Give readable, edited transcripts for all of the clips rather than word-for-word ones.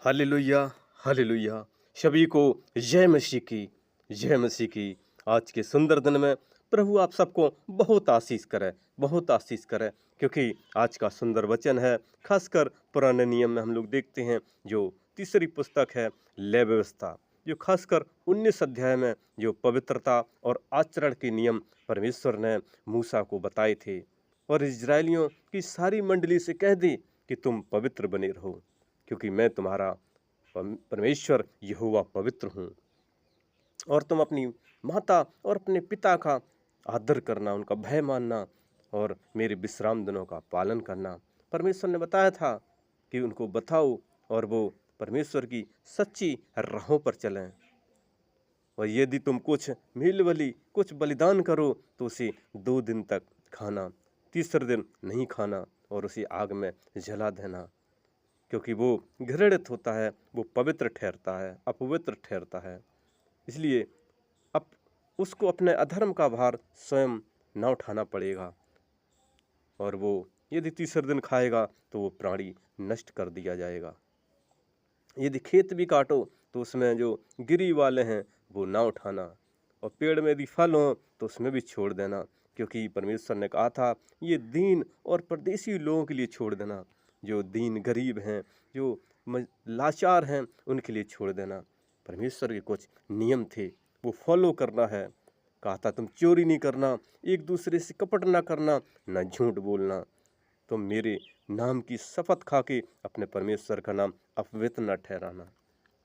Hallelujah, hallelujah. सभी को जय मसीह की, जय मसीह की। आज के सुंदर दिन में प्रभु आप सबको बहुत आशीष करे, बहुत आशीष करे, क्योंकि आज का सुंदर वचन है। खासकर पुराने नियम में हम लोग देखते हैं जो तीसरी पुस्तक है लय व्यवस्था, जो खासकर 19 अध्याय में जो पवित्रता और आचरण के नियम परमेश्वर ने मूसा को बताए थे और इजरायलियों की सारी मंडली से कह दी कि तुम पवित्र बने रहो, क्योंकि मैं तुम्हारा परमेश्वर यहोवा पवित्र हूँ। और तुम अपनी माता और अपने पिता का आदर करना, उनका भय मानना और मेरे विश्राम दिनों का पालन करना। परमेश्वर ने बताया था कि उनको बताओ और वो परमेश्वर की सच्ची राहों पर चलें। और यदि तुम कुछ मील बलि, कुछ बलिदान करो तो उसे 2 दिन तक खाना, तीसरे दिन नहीं खाना और उसे आग में जला देना, क्योंकि वो घृणित होता है, वो पवित्र ठहरता है, अपवित्र ठहरता है। इसलिए अब उसको अपने अधर्म का भार स्वयं न उठाना पड़ेगा और वो यदि तीसरे दिन खाएगा तो वो प्राणी नष्ट कर दिया जाएगा। यदि खेत भी काटो तो उसमें जो गिरी वाले हैं वो ना उठाना, और पेड़ में यदि फल हो तो उसमें भी छोड़ देना, क्योंकि परमेश्वर ने कहा था ये दीन और परदेसी लोगों के लिए छोड़ देना। जो दीन गरीब हैं, जो लाचार हैं, उनके लिए छोड़ देना। परमेश्वर के कुछ नियम थे, वो फॉलो करना है। कहा था तुम चोरी नहीं करना, एक दूसरे से कपट ना करना, ना झूठ बोलना, तुम मेरे नाम की शपथ खा के अपने परमेश्वर का नाम अपवित्र न ठहराना,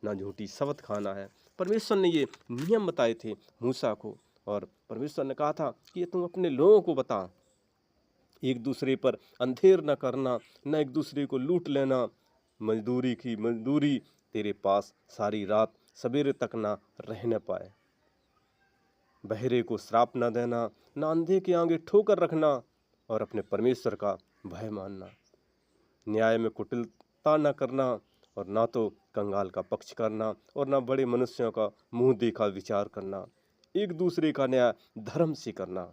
ना झूठी शपथ खाना है। परमेश्वर ने ये नियम बताए थे मूसा को, और परमेश्वर ने कहा था कि ये तुम अपने लोगों को बता। एक दूसरे पर अंधेर न करना, न एक दूसरे को लूट लेना, मजदूरी की मजदूरी तेरे पास सारी रात सवेरे तक ना रहने पाए, बहरे को श्राप न देना, न अंधे के आगे ठोकर रखना, और अपने परमेश्वर का भय मानना। न्याय में कुटिलता न करना, और ना तो कंगाल का पक्ष करना, और ना बड़े मनुष्यों का मुंह देखा विचार करना। एक दूसरे का न्याय धर्म से करना।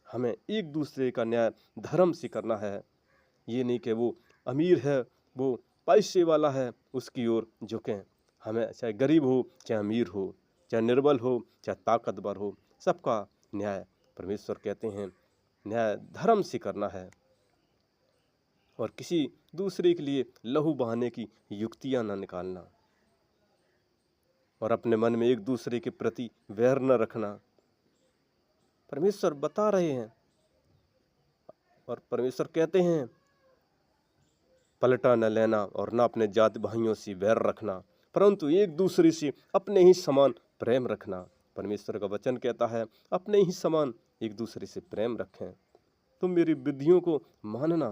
हमें एक दूसरे का न्याय धर्म से करना है। ये नहीं कि वो अमीर है, वो पैसे वाला है, उसकी ओर झुकें। हमें चाहे गरीब हो, चाहे अमीर हो, चाहे निर्बल हो, चाहे ताकतवर हो, सबका न्याय परमेश्वर कहते हैं न्याय धर्म से करना है। और किसी दूसरे के लिए लहू बहाने की युक्तियां न निकालना, और अपने मन में एक दूसरे के प्रति वैर न रखना। परमेश्वर बता रहे हैं और परमेश्वर कहते हैं पलटा न लेना और न अपने जाति भाइयों से वैर रखना, परंतु एक दूसरे से अपने ही समान प्रेम रखना। परमेश्वर का वचन कहता है अपने ही समान एक दूसरे से प्रेम रखें। तुम मेरी विधियों को मानना,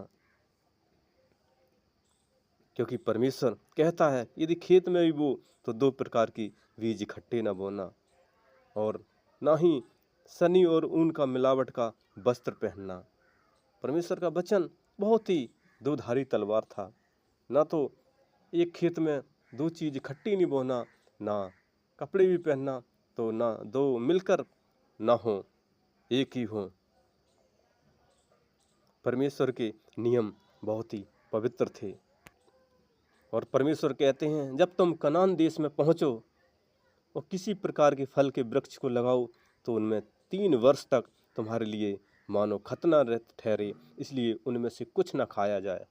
क्योंकि परमेश्वर कहता है यदि खेत में भी बो तो 2 प्रकार की बीज इकट्ठे न बोना, और ना ही सनी और ऊन का मिलावट का वस्त्र पहनना। परमेश्वर का वचन बहुत ही दोधारी तलवार था। ना तो एक खेत में 2 चीज इकट्ठी नहीं बोना, ना कपड़े भी पहनना, तो ना 2 मिलकर ना हो, एक ही हो। परमेश्वर के नियम बहुत ही पवित्र थे, और परमेश्वर कहते हैं जब तुम कनान देश में पहुंचो और किसी प्रकार के फल के वृक्ष को लगाओ तो उनमें 3 वर्ष तक तुम्हारे लिए मानो खतना ठहरे, इसलिए उनमें से कुछ न खाया जाए।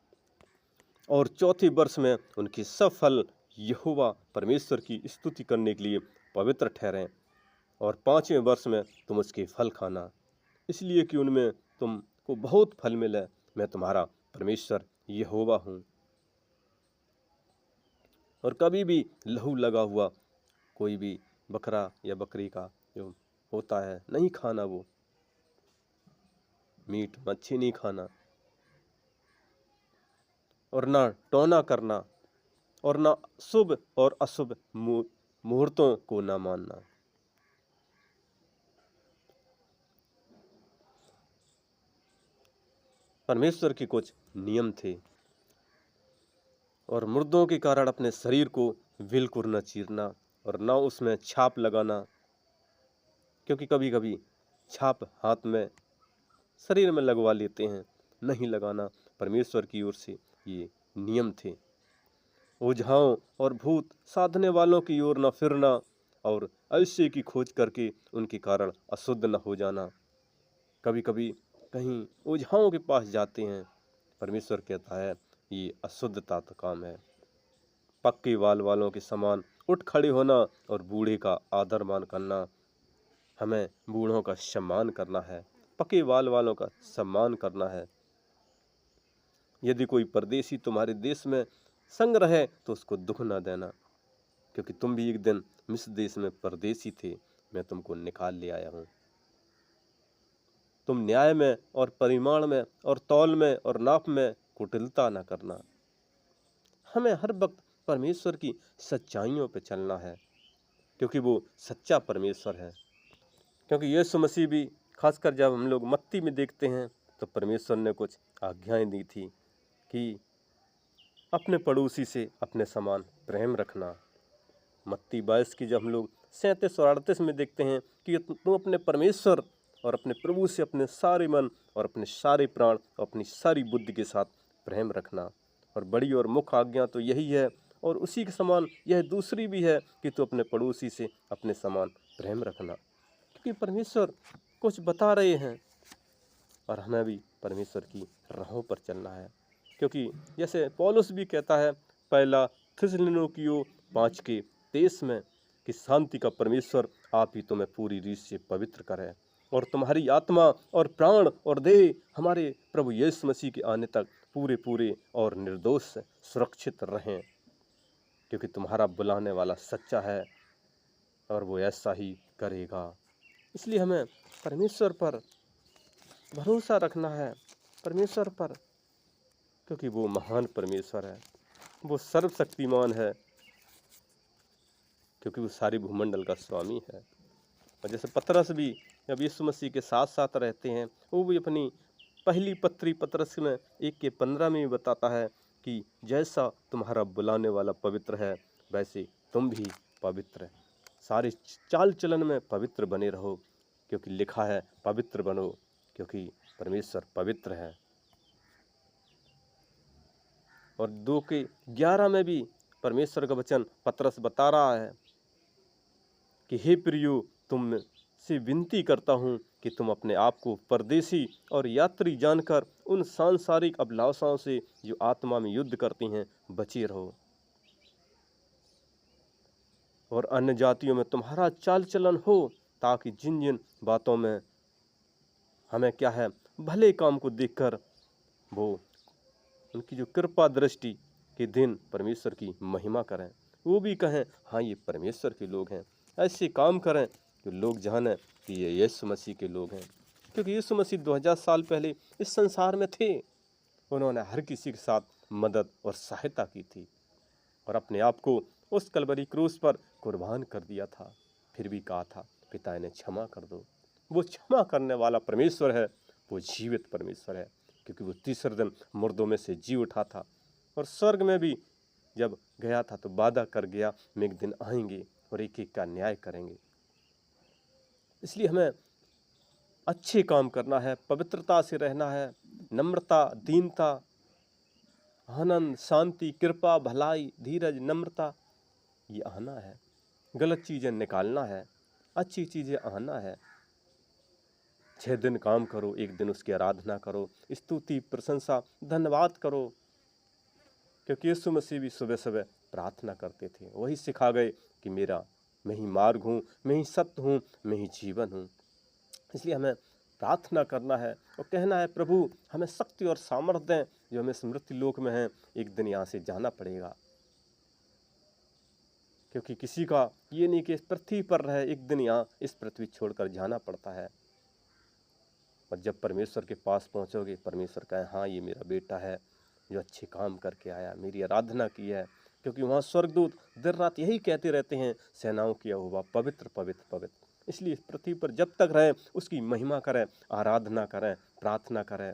और चौथे वर्ष में उनके सब फल यहोवा परमेश्वर की स्तुति करने के लिए पवित्र ठहरें, और 5वें वर्ष में तुम उसके फल खाना, इसलिए कि उनमें तुमको बहुत फल मिले। मैं तुम्हारा परमेश्वर यहोवा हूँ। और कभी भी लहू लगा हुआ कोई भी बकरा या बकरी का जो होता है नहीं खाना, वो मीट मच्छी नहीं खाना, और ना टोना करना, और ना शुभ और अशुभ मुहूर्तों को ना मानना। परमेश्वर के कुछ नियम थे। और मुर्दों के कारण अपने शरीर को बिल्कुल न चीरना, और ना उसमें छाप लगाना, क्योंकि कभी कभी छाप हाथ में शरीर में लगवा लेते हैं, नहीं लगाना। परमेश्वर की ओर से ये नियम थे। ओझाओं और भूत साधने वालों की ओर न फिरना और ऐसे की खोज करके उनके कारण अशुद्ध न हो जाना। कभी कभी कहीं ओझाओं के पास जाते हैं, परमेश्वर कहता है ये अशुद्धता का काम है। पक्के बाल वालों के समान उठ खड़े होना और बूढ़े का आदर मान करना। हमें बूढ़ों का सम्मान करना है, पक्के बाल वालों का सम्मान करना है। यदि कोई परदेशी तुम्हारे देश में संग रहे तो उसको दुख न देना, क्योंकि तुम भी एक दिन मिस्र देश में परदेशी थे, मैं तुमको निकाल ले आया हूँ। तुम न्याय में और परिमाण में और तौल में और नाप में कुटिलता न करना। हमें हर वक्त परमेश्वर की सच्चाइयों पे चलना है, क्योंकि वो सच्चा परमेश्वर है। क्योंकि यीशु मसीह भी, खासकर जब हम लोग मत्ती में देखते हैं, तो परमेश्वर ने कुछ आज्ञाएं दी थी कि अपने पड़ोसी से अपने समान प्रेम रखना। मत्ती 22 की जब हम लोग 37 और 38 में देखते हैं कि तुम अपने परमेश्वर और अपने प्रभु से अपने सारे मन और अपने सारे प्राण और अपनी सारी बुद्धि के साथ प्रेम रखना। और बड़ी और मुख्य आज्ञा तो यही है, और उसी के समान यह दूसरी भी है कि तू अपने पड़ोसी से अपने समान प्रेम रखना। क्योंकि परमेश्वर कुछ बता रहे हैं और हमें भी परमेश्वर की राहों पर चलना है। क्योंकि जैसे पौलुस भी कहता है पहला थिस्सलुनीकियों 5:23 में कि शांति का परमेश्वर आप ही तुम्हें पूरी रीत से पवित्र करे और तुम्हारी आत्मा और प्राण और देह हमारे प्रभु यीशु मसीह के आने तक पूरे पूरे और निर्दोष सुरक्षित रहें, क्योंकि तुम्हारा बुलाने वाला सच्चा है और वो ऐसा ही करेगा। इसलिए हमें परमेश्वर पर भरोसा रखना है, परमेश्वर पर, क्योंकि वो महान परमेश्वर है, वो सर्वशक्तिमान है, क्योंकि वो सारी भूमंडल का स्वामी है। और जैसे पतरस भी जब यीशु मसीह के साथ साथ रहते हैं, वो भी अपनी पहली पत्री पतरस में 1:15 में भी बताता है कि जैसा तुम्हारा बुलाने वाला पवित्र है वैसे तुम भी पवित्र है। सारे चाल चलन में पवित्र बने रहो, क्योंकि लिखा है पवित्र बनो, क्योंकि परमेश्वर पवित्र है। और 2:11 में भी परमेश्वर का वचन पतरस बता रहा है कि हे प्रियो, तुम से विनती करता हूँ कि तुम अपने आप को परदेशी और यात्री जानकर उन सांसारिक अभिलाषाओं से जो आत्मा में युद्ध करती हैं बचे रहो, और अन्य जातियों में तुम्हारा चाल चलन हो, ताकि जिन जिन बातों में हमें क्या है भले काम को देखकर वो उनकी जो कृपा दृष्टि के दिन परमेश्वर की महिमा करें, वो भी कहें हाँ ये परमेश्वर के लोग हैं। ऐसे काम करें कि लोग जाने कि ये यीशु मसीह के लोग हैं, क्योंकि यीशु मसीह 2000 साल पहले इस संसार में थे। उन्होंने हर किसी के साथ मदद और सहायता की थी और अपने आप को उस कलवरी क्रूस पर कुर्बान कर दिया था। फिर भी कहा था पिता इन्हें क्षमा कर दो। वो क्षमा करने वाला परमेश्वर है, वो जीवित परमेश्वर है, क्योंकि वो तीसरे दिन मुर्दों में से जी उठा था। और स्वर्ग में भी जब गया था तो वादा कर गया मैं एक दिन आएंगे और एक एक का न्याय करेंगे। इसलिए हमें अच्छे काम करना है, पवित्रता से रहना है, नम्रता, दीनता, आनंद, शांति, कृपा, भलाई, धीरज, नम्रता, ये आना है। गलत चीज़ें निकालना है, अच्छी चीज़ें आना है। 6 दिन काम करो, एक दिन उसकी आराधना करो, स्तुति, प्रशंसा, धन्यवाद करो, क्योंकि यीशु मसीह भी सुबह सुबह प्रार्थना करते थे। वही सिखा गए कि मैं ही मार्ग हूँ, मैं ही सत्य हूँ, मैं ही जीवन हूँ। इसलिए हमें प्रार्थना करना है और कहना है प्रभु हमें शक्ति और सामर्थ्य दें, जो हमें स्मृति लोक में है एक दिन यहाँ से जाना पड़ेगा। क्योंकि किसी का ये नहीं कि इस पृथ्वी पर रहे, एक दिन यहाँ इस पृथ्वी छोड़कर जाना पड़ता है। और जब परमेश्वर के पास पहुँचोगे, परमेश्वर कहे हाँ ये मेरा बेटा है जो अच्छे काम करके आया, मेरी आराधना की है। क्योंकि वहाँ स्वर्गदूत दिन रात यही कहते रहते हैं, सेनाओं की यहोवा पवित्र पवित्र पवित्र। इसलिए पृथ्वी पर जब तक रहें उसकी महिमा करें, आराधना करें, प्रार्थना करें।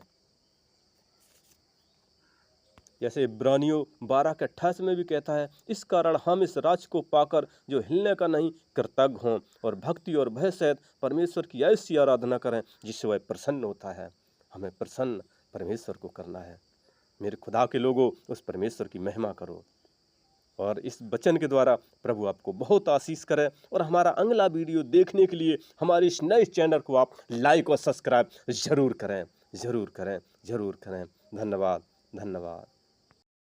जैसे इब्रानियों 12:28 में भी कहता है, इस कारण हम इस राज को पाकर जो हिलने का नहीं कृतज्ञ हों और भक्ति और भय सहित परमेश्वर की ऐसी आराधना करें जिससे वह प्रसन्न होता है। हमें प्रसन्न परमेश्वर को करना है। मेरे खुदा के लोगों, उस परमेश्वर की महिमा करो। और इस वचन के द्वारा प्रभु आपको बहुत आशीष करे। और हमारा अगला वीडियो देखने के लिए हमारे इस नए चैनल को आप लाइक और सब्सक्राइब जरूर करें, जरूर करें, जरूर करें। धन्यवाद, धन्यवाद।